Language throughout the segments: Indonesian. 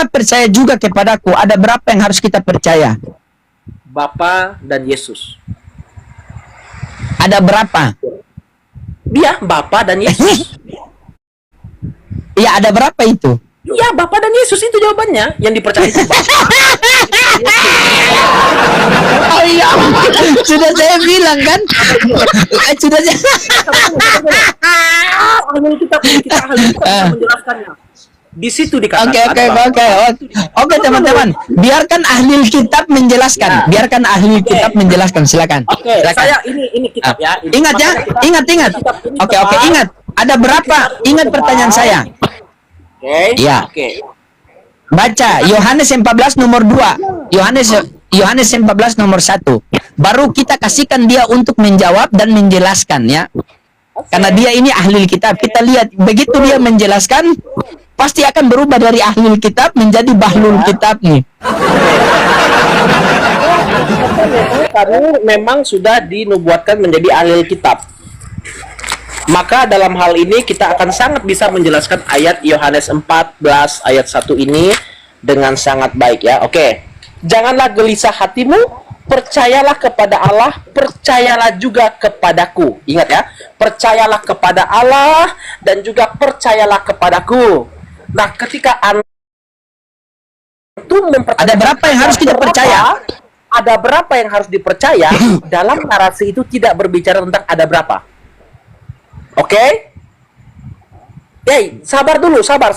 Bapa percaya juga kepadaku. Ada berapa yang harus kita percaya? Bapa dan Yesus. Ada berapa? Dia Bapa dan Yesus. Iya, ada berapa itu? Iya, Bapa dan Yesus itu jawabannya. Yang dipercaya itu Bapa. Oh iya, sudah saya bilang kan? Sudah saya. Ahli kita menjelaskannya. Di situ dikatakan. Oke, teman-teman. Biarkan ahli kitab menjelaskan. Biarkan ahli kitab menjelaskan. Silakan. Oke, saya ini kitab ya. Ingat ya, ingat. Oke, ingat. Ada berapa? Ingat pertanyaan saya. Oke. Ya. Oke. Baca Yohanes 14 nomor 2. Yohanes 14 nomor 1. Baru kita kasihkan dia untuk menjawab dan menjelaskan ya. Karena dia ini ahli kitab. Kita lihat begitu dia menjelaskan, pasti akan berubah dari ahli kitab menjadi bahlul kitab nih. Karena memang sudah dinubuatkan menjadi ahli kitab. Maka dalam hal ini kita akan sangat bisa menjelaskan ayat Yohanes 14 ayat 1 ini dengan sangat baik ya. Oke. Janganlah gelisah hatimu, percayalah kepada Allah, percayalah juga kepadaku. Ingat ya, percayalah kepada Allah dan juga percayalah kepadaku. Nah, ketika antum mempertanyakan ada berapa yang harus kita percaya? Ada berapa yang harus dipercaya? Dalam narasi itu tidak berbicara tentang ada berapa. Oke? Sabar dulu, sabar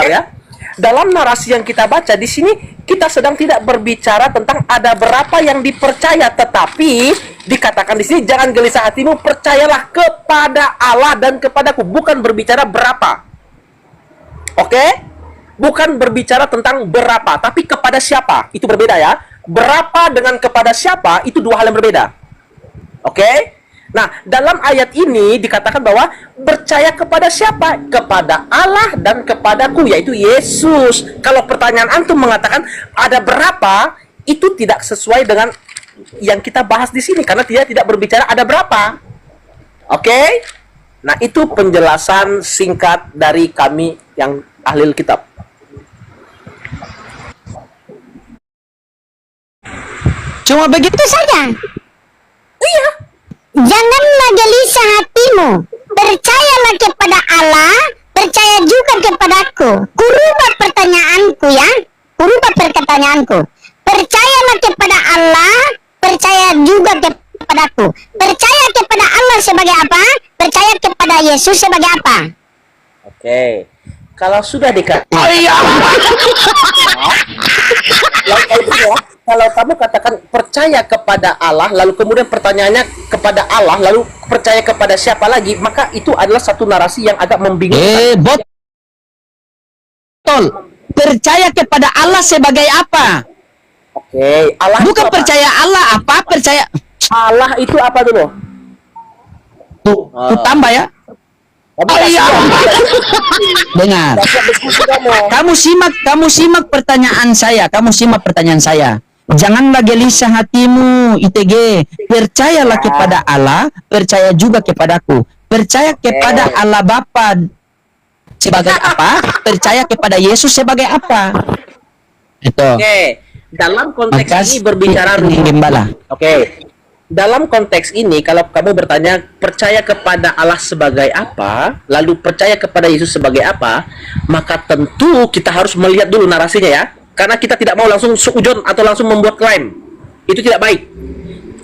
ya. Dalam narasi yang kita baca di sini kita sedang tidak berbicara tentang ada berapa yang dipercaya, tetapi dikatakan di sini jangan gelisah hatimu, percayalah kepada Allah dan kepadaku. Bukan berbicara berapa. Oke? Bukan berbicara tentang berapa, tapi kepada siapa. Itu berbeda ya. Berapa dengan kepada siapa itu dua hal yang berbeda. Oke? Nah, dalam ayat ini dikatakan bahwa percaya kepada siapa? Kepada Allah dan kepadaku, yaitu Yesus. Kalau pertanyaan antum mengatakan ada berapa, itu tidak sesuai dengan yang kita bahas di sini karena dia tidak berbicara ada berapa. Oke? Nah, itu penjelasan singkat dari kami yang ahli kitab. Cuma begitu saja. Iya. Janganlah gelisah hatimu, percayalah kepada Allah, percaya juga kepadaku. Kurubah pertanyaanku ya, kurubah pertanyaanku. Percayalah kepada Allah, percaya juga kepadaku. Percaya kepada Allah sebagai apa? Percaya kepada Yesus sebagai apa? Oke. Kalau sudah dikatakan, kalau kamu katakan percaya kepada Allah, lalu kemudian pertanyaannya kepada Allah, lalu percaya kepada siapa lagi, maka itu adalah satu narasi yang agak membingungkan. Betul. Percaya kepada Allah sebagai apa? Oke, Allah bukan percaya apa? Allah apa? Percaya Allah itu apa dulu? Tuh tambah ya. Dengar. Kamu simak pertanyaan saya. Janganlah gelisah hatimu, ITG. Percayalah kepada Allah, percaya juga kepadaku. Percaya kepada Allah Bapa sebagai apa? Percaya kepada Yesus sebagai apa? Itu. Oke. Dalam konteks ini berbicara gembala. Oke. Dalam konteks ini, kalau kamu bertanya percaya kepada Allah sebagai apa, lalu percaya kepada Yesus sebagai apa, maka tentu kita harus melihat dulu narasinya ya. Karena kita tidak mau langsung suujon atau langsung membuat klaim. Itu tidak baik.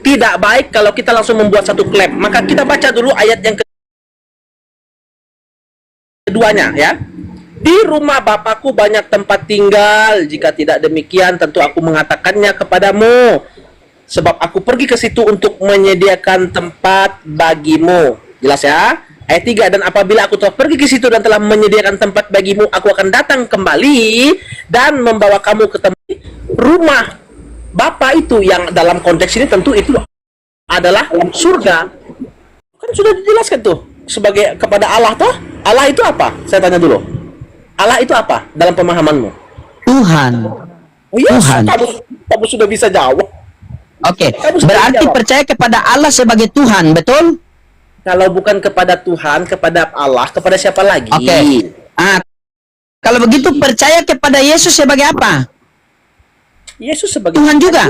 Tidak baik kalau kita langsung membuat satu klaim. Maka kita baca dulu ayat yang keduanya ya. Di rumah Bapakku banyak tempat tinggal. Jika tidak demikian, tentu aku mengatakannya kepadamu. Sebab aku pergi ke situ untuk menyediakan tempat bagimu. Jelas ya? Ayat 3, dan apabila aku telah pergi ke situ dan telah menyediakan tempat bagimu, aku akan datang kembali dan membawa kamu ke tempat rumah Bapa itu, yang dalam konteks ini tentu itu adalah surga. Kan sudah dijelaskan tuh sebagai kepada Allah toh. Allah itu apa? Saya tanya dulu. Allah itu apa dalam pemahamanmu? Tuhan. Oh iya, Tuhan. Kamu sudah bisa jawab. Oke, berarti percaya kepada Allah sebagai Tuhan, betul? Kalau bukan kepada Tuhan, kepada Allah, kepada siapa lagi? Oke. Kalau kalau begitu percaya kepada Yesus sebagai apa? Yesus sebagai Tuhan juga.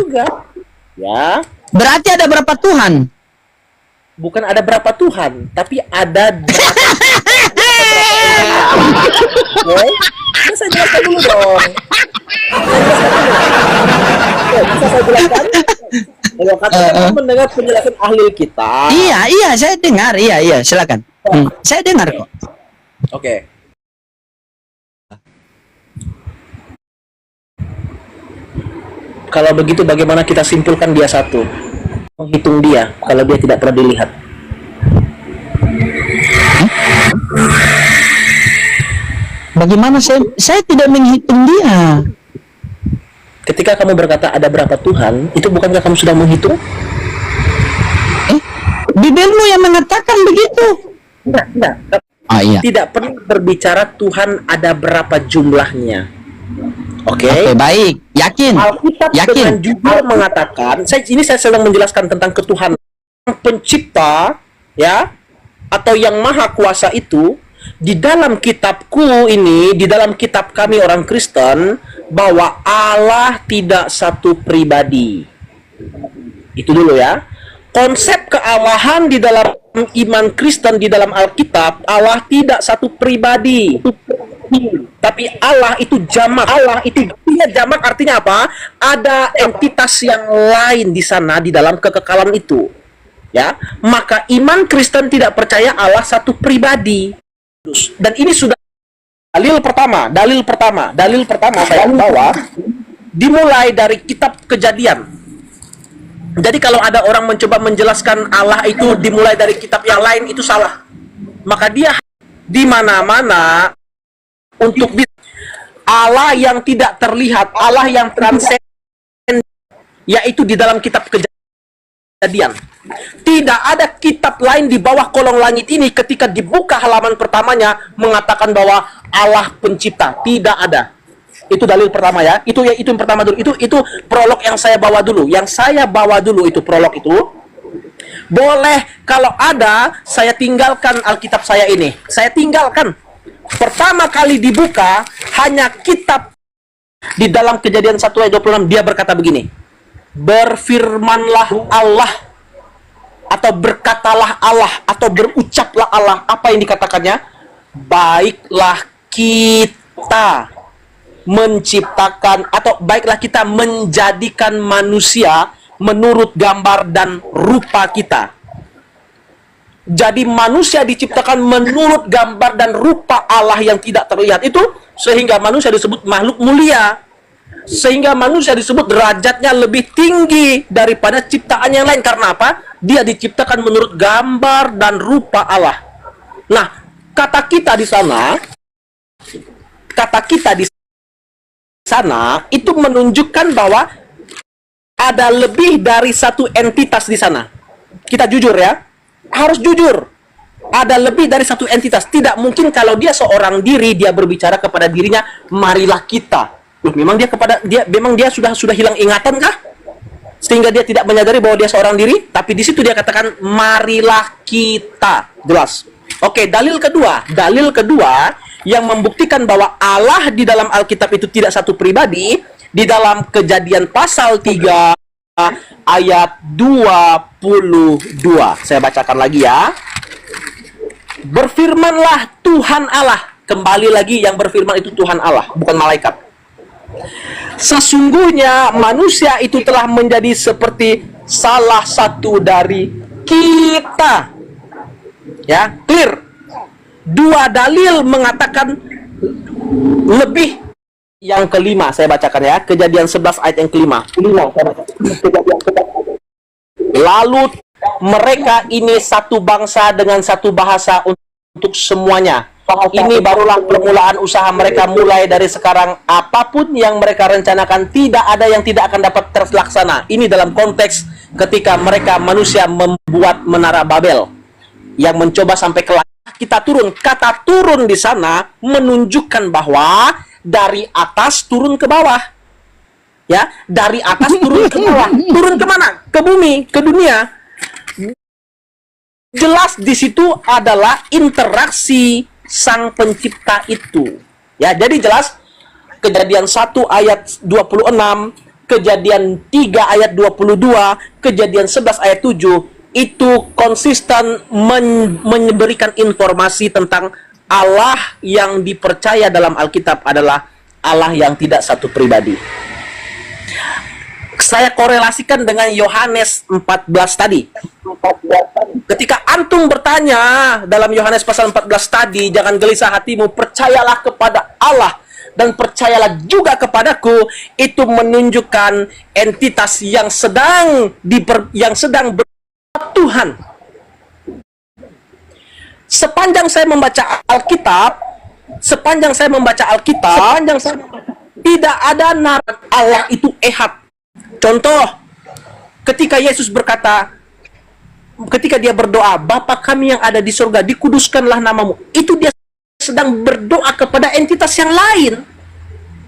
Ya, Berarti ada berapa Tuhan? bukan ada berapa Tuhan, tapi ada berapa. Oke, bisa saya jelaskan dulu dong. Bisa saya jelaskan? Kalau katakan mendengar penjelasan ahli kita. Iya, saya dengar. Iya, silakan. Saya dengar kok. Oke. Kalau begitu bagaimana kita simpulkan dia satu? Menghitung dia kalau dia tidak pernah dilihat. Bagaimana saya tidak menghitung dia? Ketika kamu berkata ada berapa Tuhan, itu bukankah kamu sudah menghitung? Bibelmu yang mengatakan begitu. Enggak. Ah, iya. Tidak pernah berbicara Tuhan ada berapa jumlahnya. Oke. Oke, baik. Yakin. Alkitab dengan jujur mengatakan, saya sedang menjelaskan tentang ketuhanan pencipta, ya, atau yang maha kuasa itu. Di dalam kitabku ini, di dalam kitab kami orang Kristen, bahwa Allah tidak satu pribadi. Itu dulu ya. Konsep kealahan di dalam iman Kristen, di dalam Alkitab, Allah tidak satu pribadi. Tapi Allah itu jamak. Allah itu jamak artinya apa? Ada entitas yang lain di sana, di dalam kekekalan itu. Ya, maka iman Kristen tidak percaya Allah satu pribadi. Dan ini sudah dalil pertama saya bawa dimulai dari kitab Kejadian. Jadi kalau ada orang mencoba menjelaskan Allah itu dimulai dari kitab yang lain, itu salah. Maka dia di mana-mana untuk Allah yang tidak terlihat, Allah yang transenden, yaitu di dalam kitab Kejadian. Tidak ada kitab lain di bawah kolong langit ini ketika dibuka halaman pertamanya mengatakan bahwa Allah pencipta. Tidak ada. Itu dalil pertama ya. Itu yang pertama dulu. Itu prolog yang saya bawa dulu. Yang saya bawa dulu itu prolog itu. Boleh kalau ada saya tinggalkan Alkitab saya ini. Saya tinggalkan. Pertama kali dibuka hanya kitab di dalam Kejadian 1 ayat 26 dia berkata begini. Berfirmanlah Allah, atau berkatalah Allah, atau berucaplah Allah. Apa yang dikatakannya? Baiklah kita menciptakan, atau baiklah kita menjadikan manusia menurut gambar dan rupa kita. Jadi manusia diciptakan menurut gambar dan rupa Allah yang tidak terlihat itu, sehingga manusia disebut makhluk mulia. Sehingga manusia disebut derajatnya lebih tinggi daripada ciptaan yang lain. Karena apa? Dia diciptakan menurut gambar dan rupa Allah. Nah, kata kita di sana itu menunjukkan bahwa ada lebih dari satu entitas di sana. Kita jujur ya, harus jujur. Ada lebih dari satu entitas. Tidak mungkin kalau dia seorang diri dia berbicara kepada dirinya, marilah kita. Loh, memang dia sudah hilang ingatan kah? Sehingga dia tidak menyadari bahwa dia seorang diri, tapi di situ dia katakan marilah kita. Jelas. Oke, dalil kedua yang membuktikan bahwa Allah di dalam Alkitab itu tidak satu pribadi, di dalam Kejadian pasal 3 ayat 22. Saya bacakan lagi ya. Berfirmanlah Tuhan Allah. Kembali lagi yang berfirman itu Tuhan Allah, bukan malaikat. Sesungguhnya manusia itu telah menjadi seperti salah satu dari kita. Ya, clear. Dua dalil mengatakan lebih. Yang kelima saya bacakan ya, Kejadian 11 ayat yang kelima. Lalu mereka ini satu bangsa dengan satu bahasa untuk semuanya. Ini barulah permulaan usaha mereka mulai dari sekarang. Apapun yang mereka rencanakan, tidak ada yang tidak akan dapat terlaksana. Ini dalam konteks ketika mereka manusia membuat menara Babel yang mencoba sampai ke langit. Kita turun. Kata turun di sana menunjukkan bahwa dari atas turun ke bawah. Ya, dari atas turun ke bawah. Turun ke mana? Ke bumi, ke dunia. Jelas di situ adalah interaksi Sang Pencipta itu. Ya, jadi jelas Kejadian 1 ayat 26, Kejadian 3 ayat 22, Kejadian 11 ayat 7 itu konsisten memberikan informasi tentang Allah yang dipercaya dalam Alkitab adalah Allah yang tidak satu pribadi. Saya korelasikan dengan Yohanes 14 tadi. Ketika antum bertanya dalam Yohanes pasal 14 tadi, jangan gelisah hatimu, percayalah kepada Allah dan percayalah juga kepadaku, itu menunjukkan entitas yang sedang Tuhan. Sepanjang saya membaca Alkitab, tidak ada naratif Allah itu ehad. Contoh, ketika Yesus berkata, ketika dia berdoa, Bapa kami yang ada di surga, dikuduskanlah namamu. Itu dia sedang berdoa kepada entitas yang lain,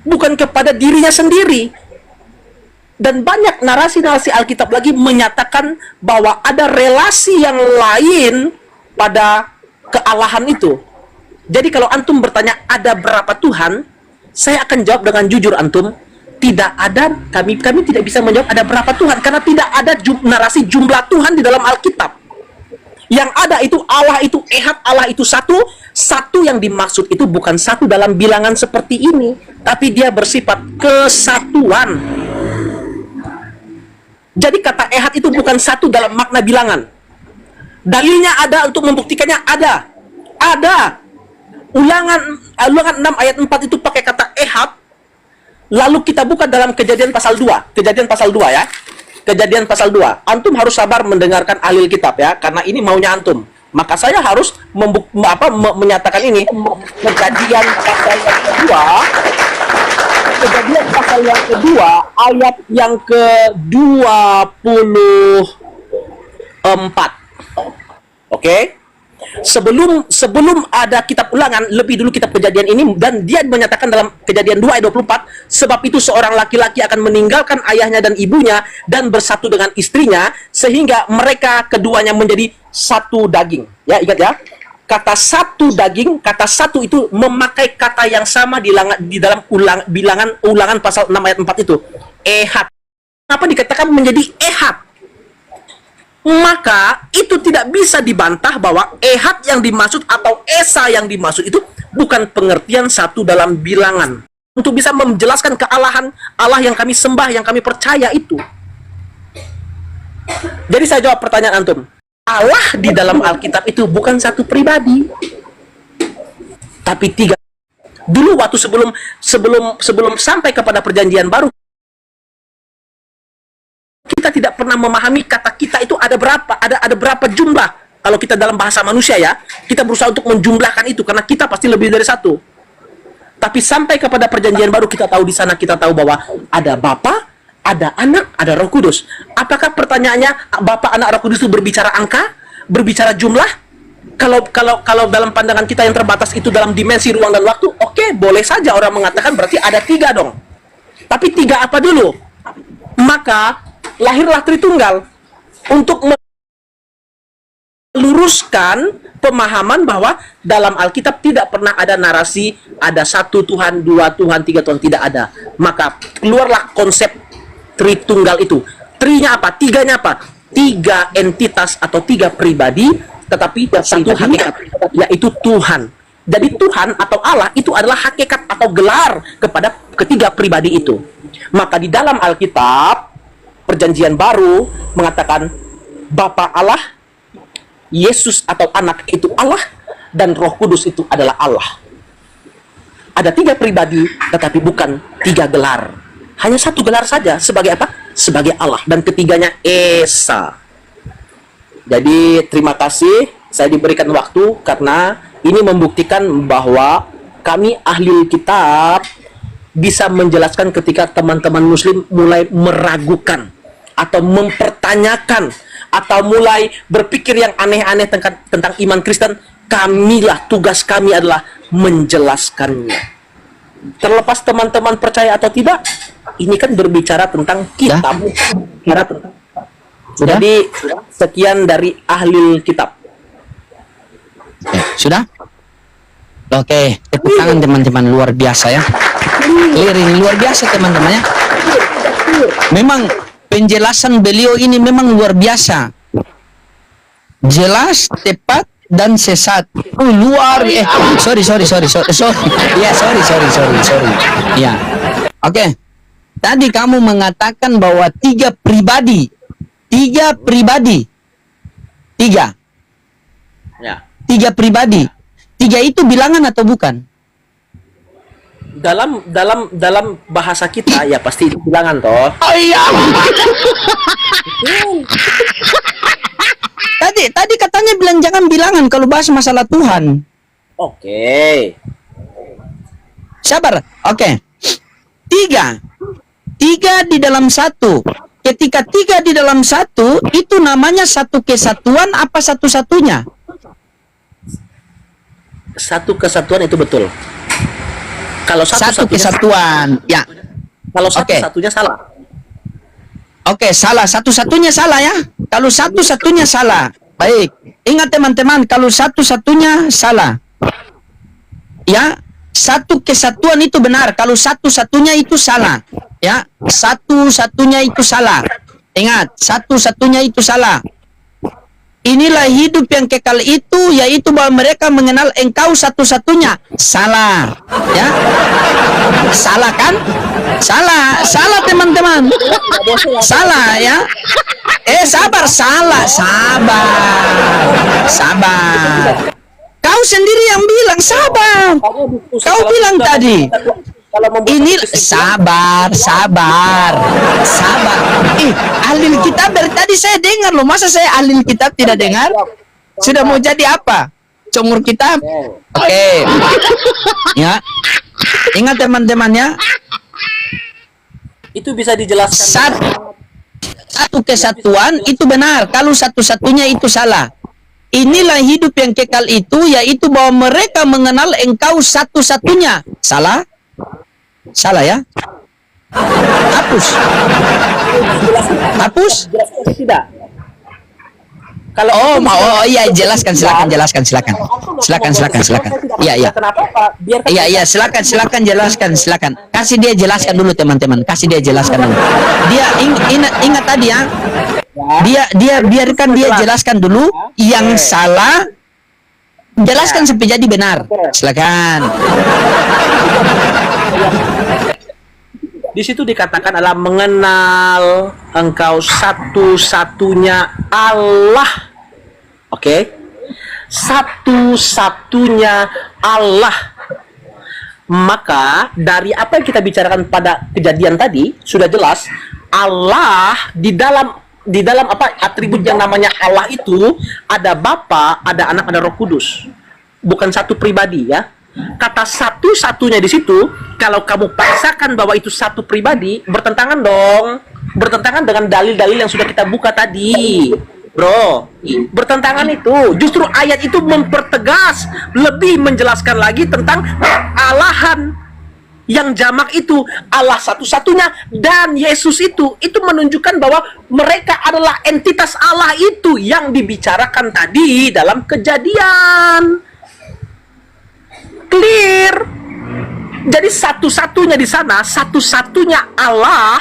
bukan kepada dirinya sendiri. Dan banyak narasi-narasi Alkitab lagi menyatakan bahwa ada relasi yang lain pada kealahan itu. Jadi kalau antum bertanya ada berapa Tuhan, saya akan jawab dengan jujur antum, tidak ada, kami tidak bisa menjawab ada berapa Tuhan, karena tidak ada narasi jumlah Tuhan di dalam Alkitab. Yang ada itu Allah itu ehad, Allah itu satu. Satu yang dimaksud itu bukan satu dalam bilangan seperti ini, tapi dia bersifat kesatuan. Jadi kata ehad itu bukan satu dalam makna bilangan. Dalilnya ada, untuk membuktikannya ada. Ada. Ulangan 6 ayat 4 itu pakai kata ehad. Lalu kita buka dalam Kejadian pasal 2. Kejadian pasal 2 ya. Kejadian pasal 2. Antum harus sabar mendengarkan ahli kitab ya, karena ini maunya antum. Maka saya harus menyatakan ini. Kejadian pasal yang kedua. Kejadian pasal yang kedua ayat yang ke-24. Oke? Sebelum ada kitab Ulangan, lebih dulu kitab Kejadian ini, dan dia menyatakan dalam Kejadian 2 ayat 24, sebab itu seorang laki-laki akan meninggalkan ayahnya dan ibunya dan bersatu dengan istrinya sehingga mereka keduanya menjadi satu daging. Ya, ingat ya. Kata satu daging, kata satu itu memakai kata yang sama di dalam Ulangan pasal 6 ayat 4 itu. Ehad. Kenapa dikatakan menjadi ehad? Maka itu tidak bisa dibantah bahwa ehad yang dimaksud atau esa yang dimaksud itu bukan pengertian satu dalam bilangan. Untuk bisa menjelaskan kealahan Allah yang kami sembah, yang kami percaya itu. Jadi saya jawab pertanyaan antum. Allah di dalam Alkitab itu bukan satu pribadi, tapi tiga. Dulu waktu sebelum sampai kepada perjanjian baru, kita tidak pernah memahami kata kita itu ada berapa jumlah. Kalau kita dalam bahasa manusia ya, kita berusaha untuk menjumlahkan itu karena kita pasti lebih dari satu. Tapi sampai kepada perjanjian baru, kita tahu di sana, kita tahu bahwa ada Bapa, ada Anak, ada Roh Kudus. Apakah pertanyaannya Bapa, Anak, Roh Kudus itu berbicara angka, berbicara jumlah? Kalau dalam pandangan kita yang terbatas itu dalam dimensi ruang dan waktu, oke, boleh saja orang mengatakan berarti ada 3 dong. Tapi 3 apa dulu? Maka lahirlah Tritunggal untuk meluruskan pemahaman bahwa dalam Alkitab tidak pernah ada narasi ada 1 Tuhan, 2 Tuhan, 3 Tuhan, tidak ada. Maka keluarlah konsep Tritunggal itu. Trinya apa? Tiganya apa? 3 entitas atau 3 pribadi, tetapi satu hakikat, yaitu Tuhan. Jadi Tuhan atau Allah itu adalah hakikat atau gelar kepada ketiga pribadi itu. Maka di dalam Alkitab, Perjanjian Baru mengatakan Bapa Allah, Yesus atau Anak itu Allah, dan Roh Kudus itu adalah Allah. Ada 3 pribadi, tetapi bukan 3 gelar. Hanya 1 gelar saja. Sebagai apa? Sebagai Allah. Dan ketiganya Esa. Jadi terima kasih saya diberikan waktu, karena ini membuktikan bahwa kami ahli kitab bisa menjelaskan ketika teman-teman muslim mulai meragukan atau mempertanyakan atau mulai berpikir yang aneh-aneh tentang iman Kristen. Kamilah, tugas kami adalah menjelaskannya. Terlepas teman-teman percaya atau tidak, ini kan berbicara tentang kitab. Sudah? Jadi sekian dari ahli kitab. Sudah? Oke, tepuk tangan teman-teman, luar biasa ya. Clear ini luar biasa teman-teman ya. Memang penjelasan beliau ini memang luar biasa. Jelas, tepat, dan sesat. Sorry. Ya, sorry. Ya. Oke. Tadi kamu mengatakan bahwa tiga pribadi. Tiga. Ya. Tiga pribadi. Tiga itu bilangan atau bukan? Dalam bahasa kita ya pasti itu bilangan toh. Oh iya. Tadi katanya bilang jangan bilangan kalau bahas masalah Tuhan. Oke. Sabar. Oke. Tiga di dalam satu. Ketika tiga di dalam satu, itu namanya satu kesatuan apa satu-satunya? Satu kesatuan itu betul. Kalau Satu satu-satunya kesatuan. Ya. Kalau Oke. satu-satunya salah. Oke, salah. Satu-satunya salah ya. Kalau satu-satunya salah. Baik. Ingat teman-teman, kalau satu-satunya salah. Ya, satu kesatuan itu benar. Kalau satu-satunya itu salah. Ya, satu-satunya itu salah. Ingat, satu-satunya itu salah. Inilah hidup yang kekal itu, yaitu bahwa mereka mengenal engkau satu-satunya. Salah. Ya. Salah kan? Salah teman-teman. Salah ya. Sabar. Kau sendiri yang bilang sabar. Kau bilang tadi. Ini sabar. Ahlil kitab dari tadi saya dengar loh. Masa saya ahlil kitab tidak dengar? Sudah mau jadi apa? Cumur kitab? Oke. Ya. Ingat teman-teman ya. Itu bisa dijelaskan. Satu kesatuan itu benar. Kalau satu-satunya itu salah. Inilah hidup yang kekal itu, yaitu bahwa mereka mengenal engkau satu-satunya. Salah? Salah ya? Hapus? Tidak. Kalau iya jelaskan. Iya. Kenapa Pak? Biarkan Iya, silakan jelaskan. Kasih dia jelaskan dulu teman-teman. Dia ingat tadi ya. Dia biarkan dia jelaskan dulu yang salah. Jelaskan sampai jadi benar. Silakan. Di situ dikatakan adalah mengenal engkau satu-satunya Allah. Oke? Satu-satunya Allah. Maka dari apa yang kita bicarakan pada kejadian tadi sudah jelas, Allah di dalam apa atribut yang namanya Allah itu ada Bapa, ada Anak, ada Roh Kudus. Bukan satu pribadi ya. Kata satu-satunya di situ, kalau kamu paksakan bahwa itu satu pribadi, bertentangan dong. Bertentangan dengan dalil-dalil yang sudah kita buka tadi. Bro, bertentangan itu. Justru ayat itu mempertegas, lebih menjelaskan lagi tentang Allahan. Yang jamak itu Allah satu-satunya dan Yesus itu menunjukkan bahwa mereka adalah entitas Allah itu yang dibicarakan tadi dalam kejadian. Clear. Jadi satu-satunya di sana, satu-satunya Allah.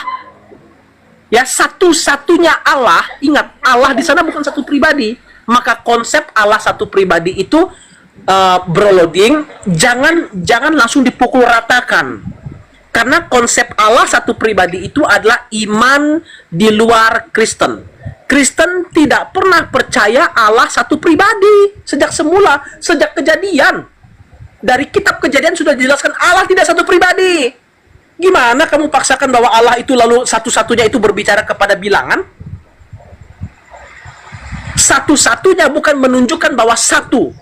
Ya, satu-satunya Allah. Ingat, Allah di sana bukan satu pribadi. Maka konsep Allah satu pribadi itu berloading, jangan langsung dipukul ratakan. Karena konsep Allah satu pribadi itu adalah iman di luar Kristen. Kristen tidak pernah percaya Allah satu pribadi sejak semula, sejak kejadian. Dari kitab kejadian sudah dijelaskan Allah tidak satu pribadi. Gimana kamu paksakan bahwa Allah itu lalu satu-satunya itu berbicara kepada bilangan? Satu-satunya bukan menunjukkan bahwa satu.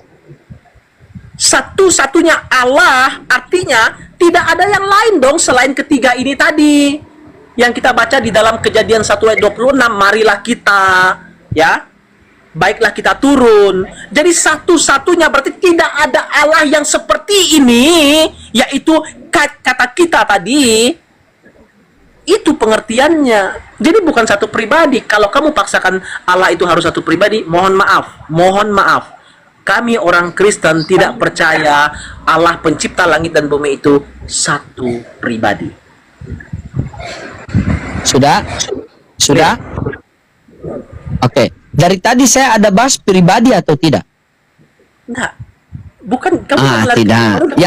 Satu-satunya Allah artinya tidak ada yang lain dong selain ketiga ini tadi. Yang kita baca di dalam Kejadian 1 ayat 26, marilah kita, ya. Baiklah kita turun. Jadi satu-satunya berarti tidak ada Allah yang seperti ini, yaitu kata kita tadi. Itu pengertiannya. Jadi bukan satu pribadi. Kalau kamu paksakan Allah itu harus satu pribadi, mohon maaf. Kami orang Kristen tidak percaya Allah pencipta langit dan bumi itu satu pribadi. Sudah? Sudah? Oke. Dari tadi saya ada bahas pribadi atau tidak? Enggak. Bukan kamu Tidak.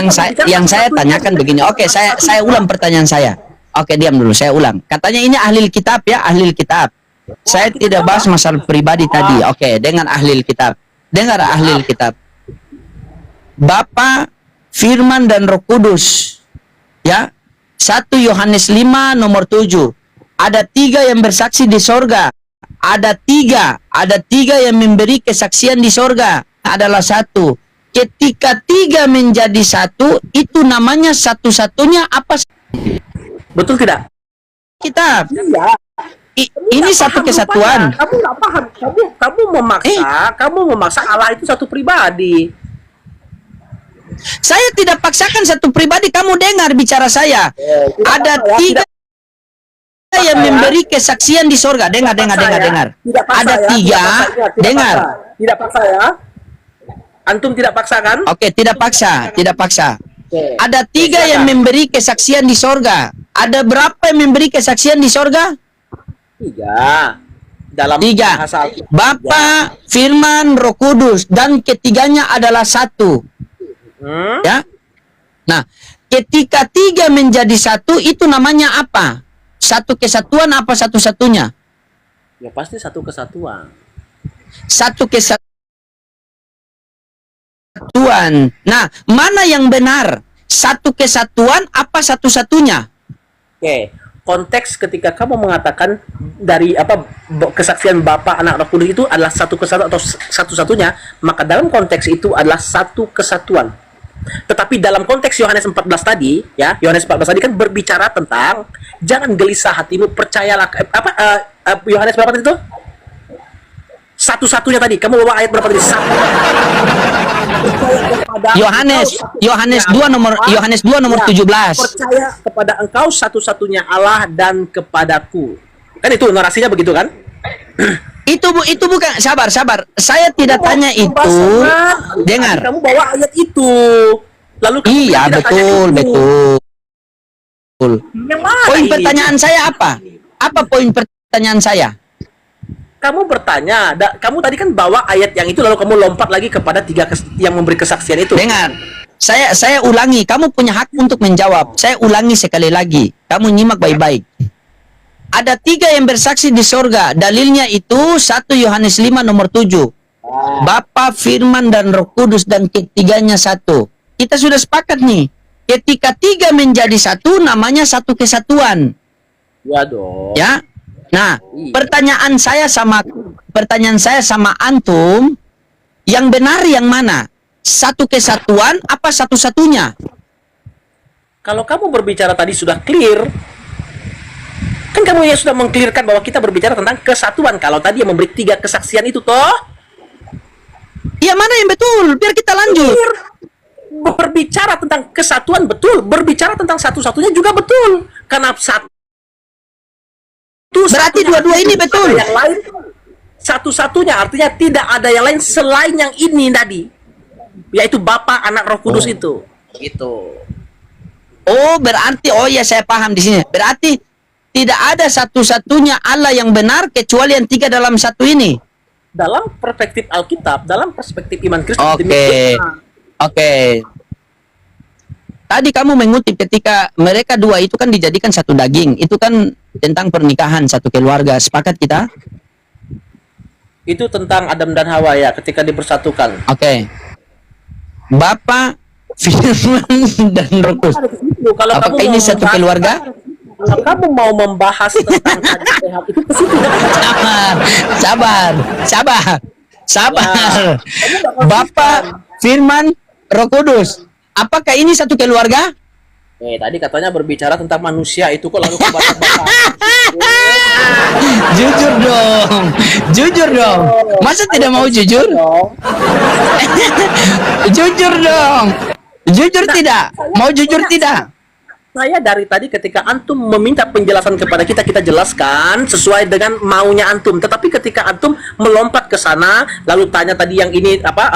Yang saya tanyakan begini. Oke, saya ulang pertanyaan saya. Oke, diam dulu. Saya ulang. Katanya ini ahli kitab ya, ahli kitab. Saya tidak bahas masalah pribadi tadi. Oke, dengan ahli kitab. Dengar ahli kitab. Bapa, Firman dan Roh Kudus. Ya. 1 Yohanes 5 nomor 7. Ada 3 yang bersaksi di sorga. Ada tiga yang memberi kesaksian di sorga. Adalah 1. Ketika 3 menjadi 1, itu namanya satu-satunya apa? Betul tidak? Kitab. Iya. Ini satu kesatuan. Kamu nggak paham. Kamu memaksa Allah itu satu pribadi. Saya tidak paksakan satu pribadi. Kamu dengar bicara saya. Ada 3 yang memberi kesaksian di sorga. Dengar. Ada 3. Dengar. Tidak paksa ya. Antum tidak paksa kan? Oke, tidak paksa. Oke. Ada 3 yang memberi kesaksian di sorga. Ada berapa yang memberi kesaksian di sorga? 3. Dalam 3. bahasa Alkitab. Bapa, Firman, Roh Kudus, dan ketiganya adalah 1. Ya. Nah, ketika 3 menjadi 1, itu namanya apa? Satu kesatuan apa satu-satunya? Ya pasti satu kesatuan. Satu kesatuan. Nah, mana yang benar? Satu kesatuan apa satu-satunya? Oke, konteks ketika kamu mengatakan dari kesaksian Bapa, Anak, Roh Kudus itu adalah satu kesatuan atau satu-satunya, maka dalam konteks itu adalah satu kesatuan. Tetapi dalam konteks Yohanes 14 tadi, ya, Yohanes 14 tadi kan berbicara tentang jangan gelisah hatimu, percayalah Yohanes berapa tadi itu? Satu-satunya tadi. Kamu bawa ayat berapa tadi? Yohanes 2 nomor 17. Percaya kepada engkau satu-satunya Allah dan kepadaku. Kan itu narasinya begitu kan? Itu bukan, sabar. Saya tidak tanya itu. Dengar. Kamu bawa ayat itu. Lalu kamu Iya, tidak tanya betul. Yang mana Poin ini? pertanyaan saya apa? Apa poin pertanyaan saya? Kamu bertanya, kamu tadi kan bawa ayat yang itu lalu kamu lompat lagi kepada 3 yang memberi kesaksian itu. Dengar. Saya ulangi, kamu punya hak untuk menjawab. Saya ulangi sekali lagi. Kamu nyimak baik-baik. Ada 3 yang bersaksi di sorga. Dalilnya itu 1 Yohanes 5 nomor 7. Bapa, Firman, dan Roh Kudus, dan ketiganya 1. Kita sudah sepakat nih. Ketika 3 menjadi 1, namanya satu kesatuan. Ya dong. Ya. Nah, pertanyaan saya sama antum, yang benar yang mana? Satu kesatuan apa satu-satunya? Kalau kamu berbicara tadi sudah clear, kan kamu ya sudah mengclearkan bahwa kita berbicara tentang kesatuan. Kalau tadi yang memberi 3 kesaksian itu toh, Ya, mana yang betul? Biar kita lanjut. berbicara tentang kesatuan betul, berbicara tentang satu-satunya juga betul. Karena satu Berarti dua-dua ini betul. Yang lain satu-satunya, artinya tidak ada yang lain selain yang ini tadi, yaitu Bapa, Anak, Roh Kudus itu. Gitu. Oh, berarti ya saya paham di sini. Berarti tidak ada satu-satunya Allah yang benar kecuali yang 3 dalam 1 ini. Dalam perspektif Alkitab, dalam perspektif iman Kristen. Oke. Tadi kamu mengutip ketika mereka 2 itu kan dijadikan satu daging. Itu kan tentang pernikahan satu keluarga. Sepakat kita? Itu tentang Adam dan Hawa ya, ketika dipersatukan. Oke. Bapa, Firman, dan Roh Kudus. Kalau Apakah kamu ini mau satu membahas- keluarga? Kalau kamu mau membahas tentang hadis sehat itu ke situ. Sabar. Bapa, Firman, Roh Kudus. Apakah ini satu keluarga? Tadi katanya berbicara tentang manusia itu kok lalu kebakar-bakar. Jujur dong. Masa tidak mau jujur? Jujur dong. Jujur tidak? Mau jujur tidak? saya dari tadi ketika antum meminta penjelasan kepada kita, kita jelaskan sesuai dengan maunya antum. Tetapi ketika antum melompat ke sana, lalu tanya tadi yang ini apa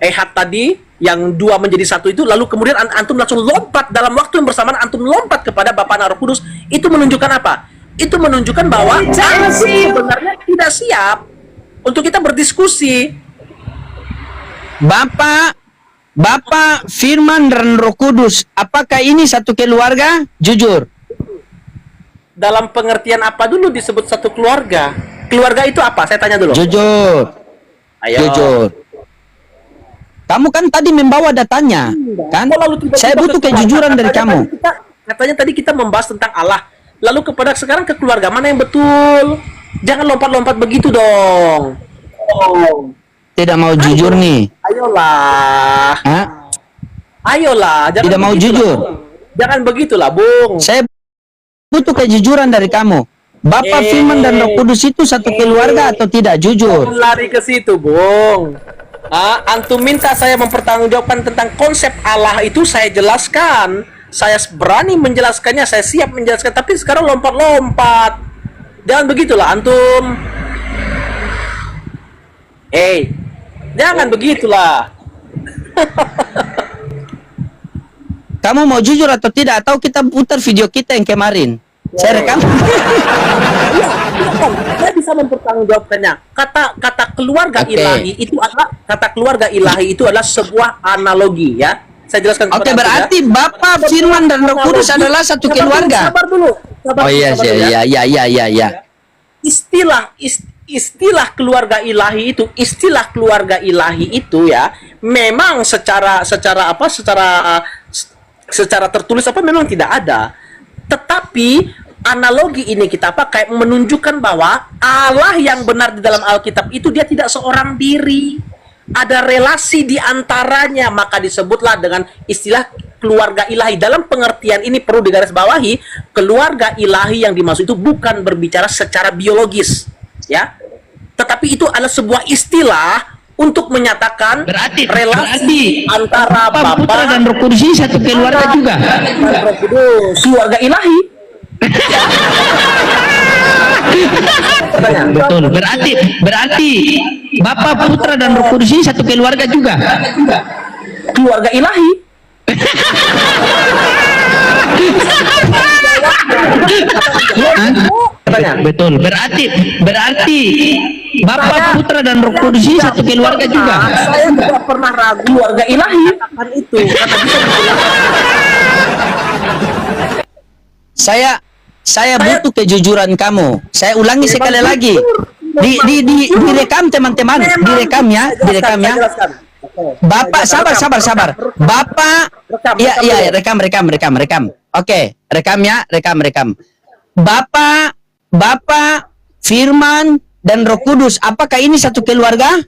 ehad tadi, yang dua menjadi satu itu, lalu kemudian antum langsung lompat dalam waktu yang bersamaan, antum lompat kepada Bapa Roh Kudus. Itu menunjukkan apa? Itu menunjukkan bahwa antum sebenarnya tidak siap untuk kita berdiskusi. Bapak, Firman, dan Roh Kudus, apakah ini satu keluarga? Jujur. Dalam pengertian apa dulu disebut satu keluarga? Keluarga itu apa? Saya tanya dulu. Jujur. Ayo. Jujur. Kamu kan tadi membawa datanya, kan? Kok lalu tiba-tiba Saya butuh ke keluarga? kejujuran dari kamu. Katanya tadi kita membahas tentang Allah. Lalu kepada sekarang ke keluarga mana yang betul? Jangan lompat-lompat begitu dong. Tidak mau jujur nih. Ayolah. Hah? Ayolah. Jangan Tidak mau begitulah. jujur. Jangan begitulah, Bung. Saya butuh kejujuran dari kamu. Bapak, Firman, dan Roh Kudus itu satu keluarga atau tidak? Jujur. Jangan lari ke situ, Bung. Antum minta saya mempertanggungjawabkan tentang konsep Allah itu, saya jelaskan. Saya berani menjelaskannya, saya siap menjelaskan. Tapi sekarang lompat-lompat. Jangan begitulah, antum. Jangan begitulah. Kamu mau jujur atau tidak? Atau kita putar video kita yang kemarin? Saya rekam. Saya bisa mempertanggungjawabkannya. Kata keluarga Oke. ilahi itu adalah sebuah analogi, ya. Saya jelaskan. Oke, kepada antum, berarti ya. Bapak, Firman, dan Roh Kudus adalah satu keluarga. Sabar dulu. Oh iya, Sabar dulu, ya. iya. Istilah keluarga ilahi itu ya memang secara tertulis memang tidak ada, tetapi analogi ini kita kayak menunjukkan bahwa Allah yang benar di dalam Alkitab itu dia tidak seorang diri, ada relasi di antaranya, maka disebutlah dengan istilah keluarga ilahi. Dalam pengertian ini perlu digarisbawahi, keluarga ilahi yang dimaksud itu bukan berbicara secara biologis, ya, tetapi itu adalah sebuah istilah untuk menyatakan relasi antara Bapa, Putra, dan Roh Kudus ini satu keluarga juga. dan Roh Kudus, keluarga ilahi. Betul. Berarti Bapa, Putra, dan Roh Kudus ini satu keluarga juga. Keluarga ilahi. Betul. Berarti Bapa, Putra, dan Roh Kudus ini satu keluarga juga. Saya tidak pernah ragu keluarga ilahi katakan itu. Kata bisa Saya butuh kejujuran kamu. Saya ulangi sekali lagi. Direkam teman-teman, direkam ya. Bapak, sabar. Bapak, iya, rekam. Oke, rekam ya, rekam. Bapak, Firman, dan Roh Kudus, apakah ini satu keluarga?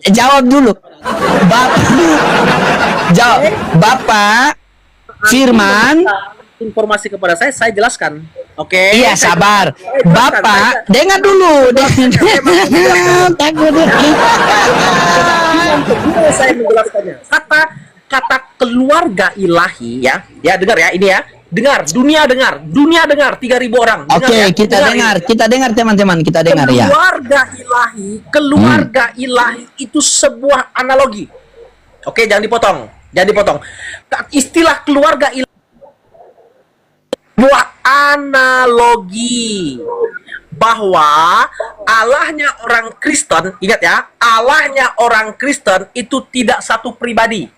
Jawab dulu. Bapak, Firman, informasi kepada saya jelaskan. Oke. iya, sabar. Bapak, dengar dulu. Takut. Saya menjelaskannya. Kata keluarga ilahi, ya dengar ya, ini ya. Dunia dengar 3.000 orang. Oke, kita dengar teman-teman, kita dengar ya. Keluarga ilahi itu sebuah analogi. Oke, jangan dipotong. Istilah keluarga ilahi buah analogi bahwa Allahnya orang Kristen, ingat ya, Allahnya orang Kristen itu tidak satu pribadi.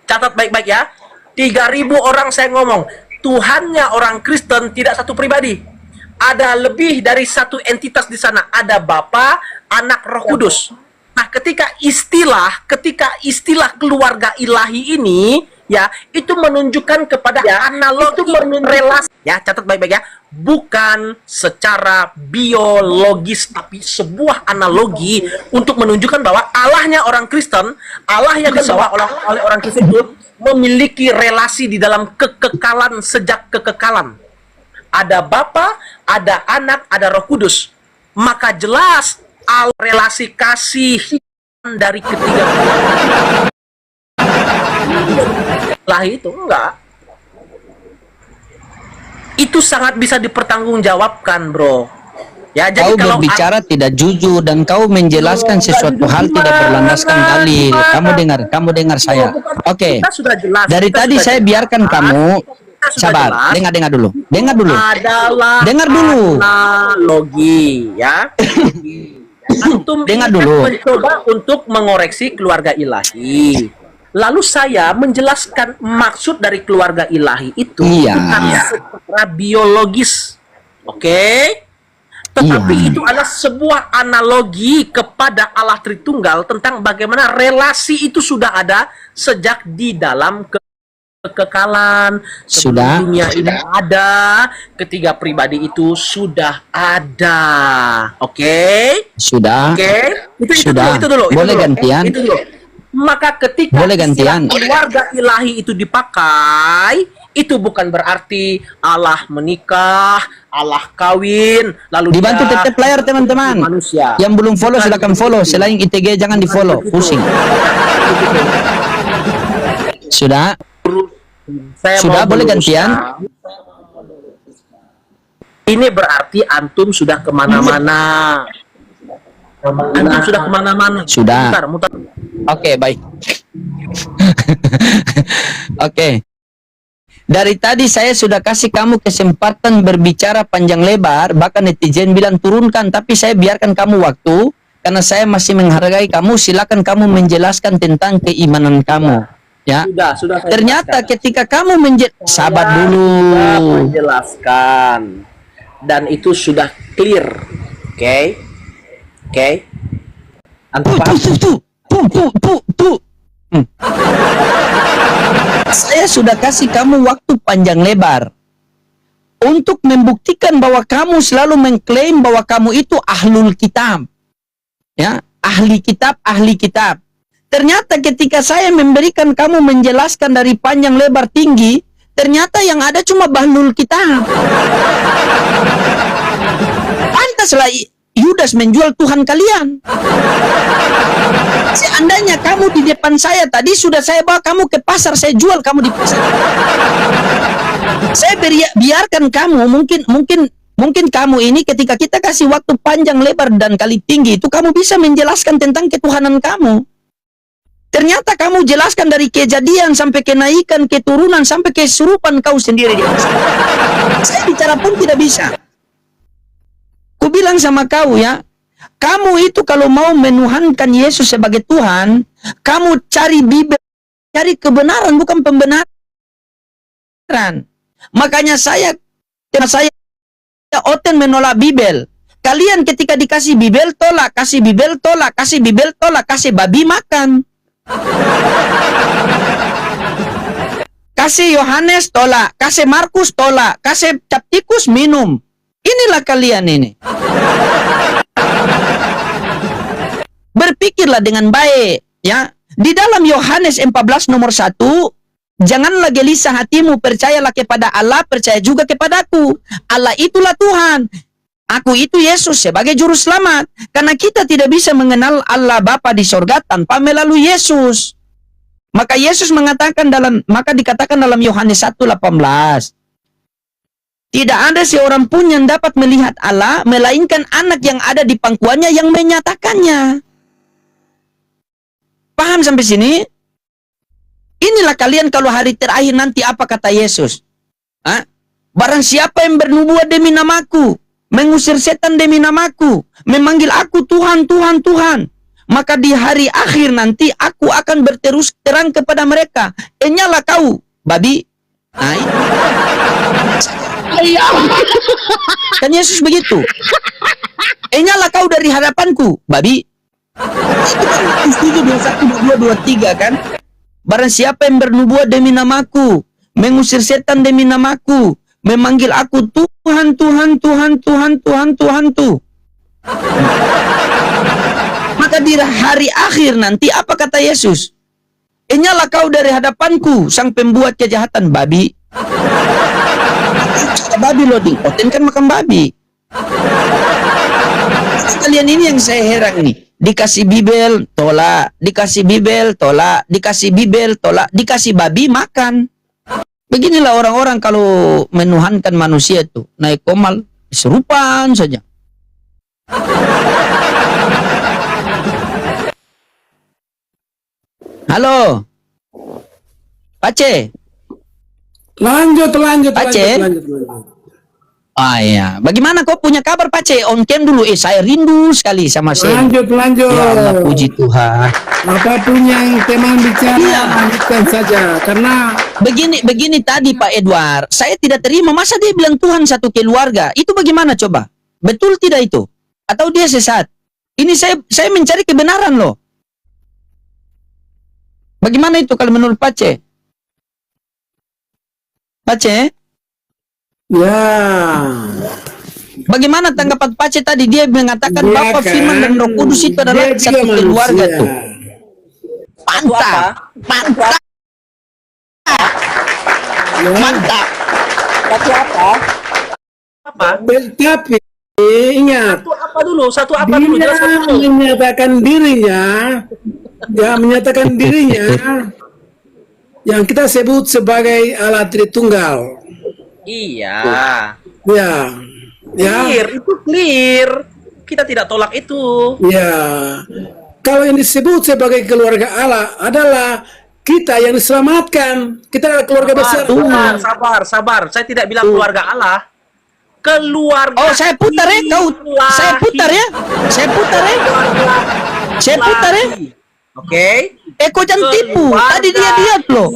Catat baik-baik ya. 3.000 orang saya ngomong. Tuhannya orang Kristen tidak satu pribadi. Ada lebih dari satu entitas di sana. Ada Bapa, Anak, Roh Kudus. Nah, ketika istilah keluarga ilahi ini, ya, itu menunjukkan kepada analogi relasi. Ya, catat baik-baik ya. Bukan secara biologis, tapi sebuah analogi untuk menunjukkan bahwa Allahnya orang Kristen, Allah yang dibawa oleh orang Kristen itu memiliki relasi di dalam kekekalan sejak kekekalan. Ada Bapa, ada Anak, ada Roh Kudus. Maka jelas relasi kasih dari ketiga Ilahi itu enggak. Itu sangat bisa dipertanggungjawabkan, bro. Ya, jadi Kau kalau berbicara tidak jujur dan kau menjelaskan sesuatu hal tidak berlandaskan dalil. Kamu dengar saya. Oke. kita sudah jelas. Dari kita tadi sudah saya jelas. biarkan kamu Kita sudah sabar. jelas. Dengar dulu. Dengar dulu. Adalah Dengar dulu. analogi, ya. Antum Dengar ini kan dulu. mencoba untuk mengoreksi keluarga ilahi. Lalu saya menjelaskan maksud dari keluarga ilahi itu Iya. bukan secara biologis. Oke? Tetapi Iya. itu adalah sebuah analogi kepada Allah Tritunggal tentang bagaimana relasi itu sudah ada sejak di dalam kekekalan. Sudah. Sebelum dunia ini ada, ketiga pribadi itu sudah ada. Oke? Sudah. Oke? Sudah. Boleh gantian? Itu dulu. Maka ketika Boleh istilah gantian? keluarga ilahi itu dipakai, itu bukan berarti Allah menikah, Allah kawin, lalu Dibantu dia tetap layar teman-teman. manusia. Yang belum follow silakan follow. Selain ITG jangan di follow. Pusing. Sudah. Saya Sudah, mau boleh meluruskan. gantian? Ini berarti antum sudah kemana-mana. Antum sudah kemana-mana. Sudah. Mutar. Oke, baik. Oke. Dari tadi saya sudah kasih kamu kesempatan berbicara panjang lebar, bahkan netizen bilang turunkan, tapi saya biarkan kamu waktu, karena saya masih menghargai kamu, silakan kamu menjelaskan tentang keimanan kamu. Ya. Sudah saya Ternyata jelaskan. ketika kamu sabar Saya dulu. sudah menjelaskan dan itu sudah clear. Oke? Antum paham? Tuh. Saya sudah kasih kamu waktu panjang lebar untuk membuktikan bahwa kamu selalu mengklaim bahwa kamu itu ahlul kitab. Ya, ahli kitab. Ternyata ketika saya memberikan kamu menjelaskan dari panjang lebar tinggi, ternyata yang ada cuma bahlul kitab. Pantaslah Yudas menjual Tuhan kalian. Seandainya kamu di depan saya tadi sudah saya bawa kamu ke pasar, saya jual kamu di pasar. Saya biarkan kamu, mungkin kamu ini ketika kita kasih waktu panjang lebar dan kali tinggi itu kamu bisa menjelaskan tentang ketuhanan kamu. Ternyata kamu jelaskan dari kejadian sampai kenaikan keturunan sampai kesurupan kau sendiri. Saya bicara pun tidak bisa. Ku bilang sama kau ya, kamu itu kalau mau menuhankan Yesus sebagai Tuhan, kamu cari Bible, cari kebenaran bukan pembenaran. Makanya saya oten menolak Bible. Kalian ketika dikasih Bible tolak, kasih Bible tolak, kasih Bible tolak, kasih babi makan. Kasih Yohanes tolak, kasih Markus tolak, kasih Captikus minum. Inilah kalian ini. Berpikirlah dengan baik, ya. Di dalam Yohanes 14 nomor 1, janganlah gelisah hatimu, percayalah kepada Allah, percaya juga kepadaku. Allah itulah Tuhan. Aku itu Yesus sebagai juru selamat. Karena kita tidak bisa mengenal Allah Bapa di sorga tanpa melalui Yesus. Maka dikatakan dalam Yohanes 1:18. Tidak ada seorang pun yang dapat melihat Allah, melainkan anak yang ada di pangkuannya yang menyatakannya. Paham sampai sini? Inilah kalian kalau hari terakhir nanti apa kata Yesus? Hah? Barang siapa yang bernubuat demi namaku, mengusir setan demi namaku, memanggil aku Tuhan, Tuhan, Tuhan, maka di hari akhir nanti aku akan berterus terang kepada mereka. Nyala kau, babi. Nah, kan Yesus begitu. Nyala kau dari hadapanku, babi. Itu 21, 22, 23 kan. Barang siapa yang bernubuat demi namaku, mengusir setan demi namaku, memanggil aku Tuhan, Tuhan, Tuhan, Tuhan, Tuhan, Tuhan, Tuhan. Maka di hari akhir nanti apa kata Yesus? Nyala kau dari hadapanku, sang pembuat kejahatan, babi. Babi loading, Oten kan makan babi. Kalian ini yang saya heran nih. Dikasih Bibel, tolak. Dikasih Bibel, tolak. Dikasih Bibel, tolak. Dikasih babi, makan. Beginilah orang-orang kalau menuhankan manusia itu. Naik komal, serupan saja. Halo. Pace. Lanjut. Pace. Ah ya, bagaimana kau punya kabar Pace? On cam dulu, saya rindu sekali sama saya. Lanjut. Ya Allah, puji Tuhan. Apapun yang teman bicara, Iya. lanjutkan saja. Karena Begini tadi Pak Edward, saya tidak terima. Masa dia bilang Tuhan satu keluarga? Itu bagaimana coba? Betul tidak itu? Atau dia sesat? Ini saya mencari kebenaran loh. Bagaimana itu kalau menurut Pace? Pace? ya, Bagaimana tanggapan Pace tadi? Dia mengatakan dia Bapa, kan, Firman, dan Roh Kudus itu adalah dia satu juga keluarga manusia. tuh. Mantap, mantap, Ya. mantap. Satu apa? Apa? Tapi ingat, Satu apa dulu? dia Jelaskan dulu. menyatakan dirinya, yang kita sebut sebagai Allah Tritunggal. Iya. Ya, Clear, itu clear. Kita tidak tolak itu. ya. Kalau yang disebut sebagai keluarga Allah adalah kita yang diselamatkan. Kita adalah keluarga besar. Sabar. Saya tidak bilang keluarga Allah. Keluarga. Oh, saya putar ya, saya putar ya. Saya putar ya. Oke. Kau jangan tipu. Tadi dia lihat loh.